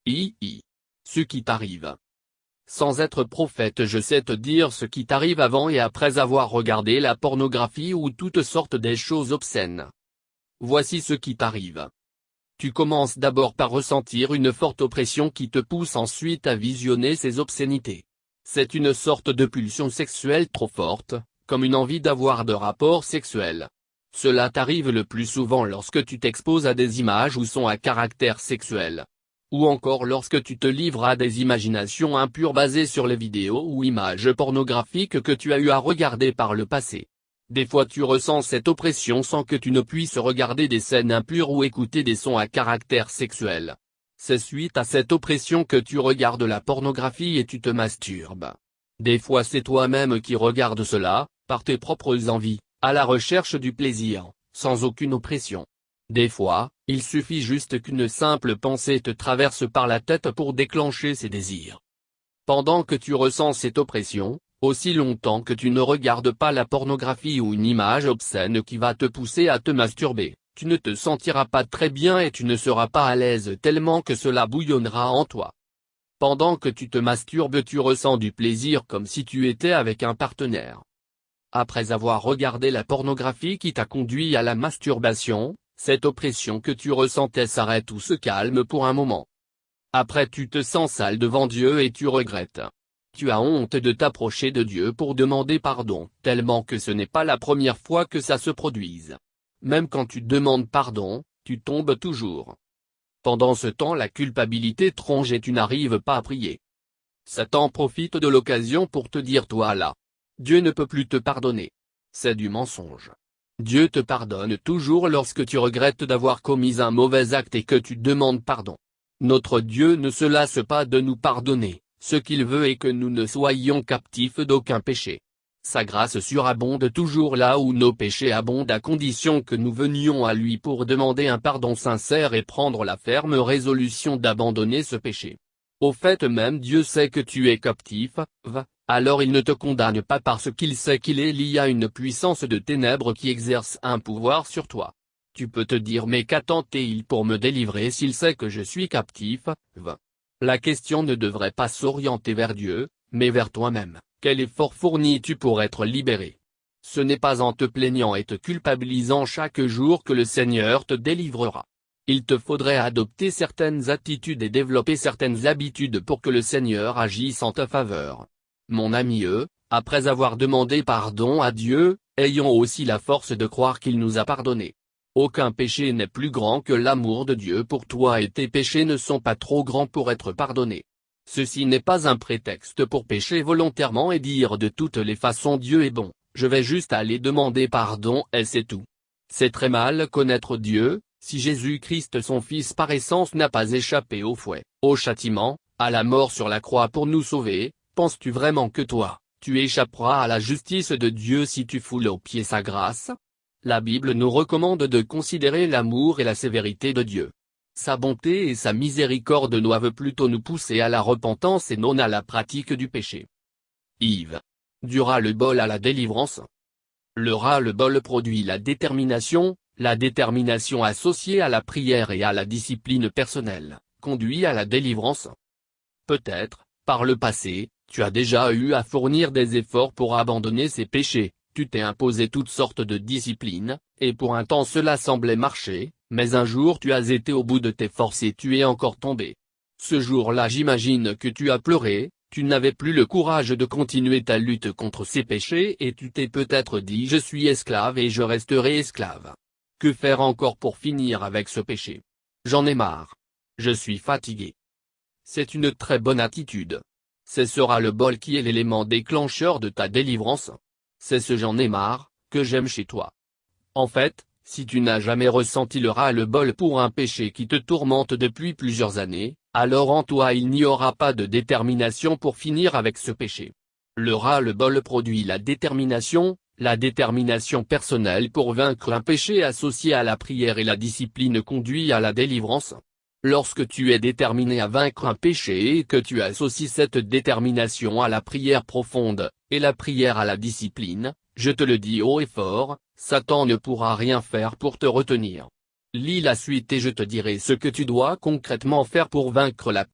Ce qui t'arrive. Sans être prophète, je sais te dire ce qui t'arrive avant et après avoir regardé la pornographie ou toutes sortes des choses obscènes. Voici ce qui t'arrive. Tu commences d'abord par ressentir une forte oppression qui te pousse ensuite à visionner ces obscénités. C'est une sorte de pulsion sexuelle trop forte, comme une envie d'avoir de rapports sexuels. Cela t'arrive le plus souvent lorsque tu t'exposes à des images ou sons à caractère sexuel. Ou encore lorsque tu te livres à des imaginations impures basées sur les vidéos ou images pornographiques que tu as eu à regarder par le passé. Des fois tu ressens cette oppression sans que tu ne puisses regarder des scènes impures ou écouter des sons à caractère sexuel. C'est suite à cette oppression que tu regardes la pornographie et tu te masturbes. Des fois c'est toi-même qui regardes cela, par tes propres envies, à la recherche du plaisir, sans aucune oppression. Des fois, il suffit juste qu'une simple pensée te traverse par la tête pour déclencher ces désirs. Pendant que tu ressens cette oppression, aussi longtemps que tu ne regardes pas la pornographie ou une image obscène qui va te pousser à te masturber, tu ne te sentiras pas très bien et tu ne seras pas à l'aise tellement que cela bouillonnera en toi. Pendant que tu te masturbes, tu ressens du plaisir comme si tu étais avec un partenaire. Après avoir regardé la pornographie qui t'a conduit à la masturbation, cette oppression que tu ressentais s'arrête ou se calme pour un moment. Après tu te sens sale devant Dieu et tu regrettes. Tu as honte de t'approcher de Dieu pour demander pardon, tellement que ce n'est pas la première fois que ça se produise. Même quand tu demandes pardon, tu tombes toujours. Pendant ce temps la culpabilité tronge et tu n'arrives pas à prier. Satan profite de l'occasion pour te dire toi là. Dieu ne peut plus te pardonner. C'est du mensonge. Dieu te pardonne toujours lorsque tu regrettes d'avoir commis un mauvais acte et que tu demandes pardon. Notre Dieu ne se lasse pas de nous pardonner, ce qu'il veut est que nous ne soyons captifs d'aucun péché. Sa grâce surabonde toujours là où nos péchés abondent à condition que nous venions à lui pour demander un pardon sincère et prendre la ferme résolution d'abandonner ce péché. Au fait même Dieu sait que tu es captif, alors il ne te condamne pas parce qu'il sait qu'il y a une puissance de ténèbres qui exerce un pouvoir sur toi. Tu peux te dire mais qu'attend-il pour me délivrer s'il sait que je suis captif, La question ne devrait pas s'orienter vers Dieu, mais vers toi-même. Quel effort fournis-tu pour être libéré? Ce n'est pas en te plaignant et te culpabilisant chaque jour que le Seigneur te délivrera. Il te faudrait adopter certaines attitudes et développer certaines habitudes pour que le Seigneur agisse en ta faveur. Mon ami, après avoir demandé pardon à Dieu, ayons aussi la force de croire qu'il nous a pardonné. Aucun péché n'est plus grand que l'amour de Dieu pour toi et tes péchés ne sont pas trop grands pour être pardonnés. Ceci n'est pas un prétexte pour pécher volontairement et dire de toutes les façons Dieu est bon, je vais juste aller demander pardon et c'est tout. C'est très mal connaître Dieu, si Jésus-Christ son Fils par essence n'a pas échappé au fouet, au châtiment, à la mort sur la croix pour nous sauver, penses-tu vraiment que toi, tu échapperas à la justice de Dieu si tu foules aux pieds sa grâce? La Bible nous recommande de considérer l'amour et la sévérité de Dieu. Sa bonté et sa miséricorde doivent plutôt nous pousser à la repentance et non à la pratique du péché. Yves. Du ras-le-bol à la délivrance. Le ras-le-bol produit la détermination associée à la prière et à la discipline personnelle, conduit à la délivrance. Peut-être, par le passé, tu as déjà eu à fournir des efforts pour abandonner ces péchés, tu t'es imposé toutes sortes de disciplines, et pour un temps cela semblait marcher. Mais un jour tu as été au bout de tes forces et tu es encore tombé. Ce jour-là j'imagine que tu as pleuré, tu n'avais plus le courage de continuer ta lutte contre ces péchés et tu t'es peut-être dit je suis esclave et je resterai esclave. Que faire encore pour finir avec ce péché? J'en ai marre. Je suis fatigué. C'est une très bonne attitude. Ce sera le bol qui est l'élément déclencheur de ta délivrance. C'est ce j'en ai marre, que j'aime chez toi. En fait, si tu n'as jamais ressenti le ras-le-bol pour un péché qui te tourmente depuis plusieurs années, alors en toi il n'y aura pas de détermination pour finir avec ce péché. Le ras-le-bol produit la détermination personnelle pour vaincre un péché associé à la prière et la discipline conduit à la délivrance. Lorsque tu es déterminé à vaincre un péché et que tu associes cette détermination à la prière profonde, et la prière à la discipline, je te le dis haut et fort, Satan ne pourra rien faire pour te retenir. Lis la suite et je te dirai ce que tu dois concrètement faire pour vaincre la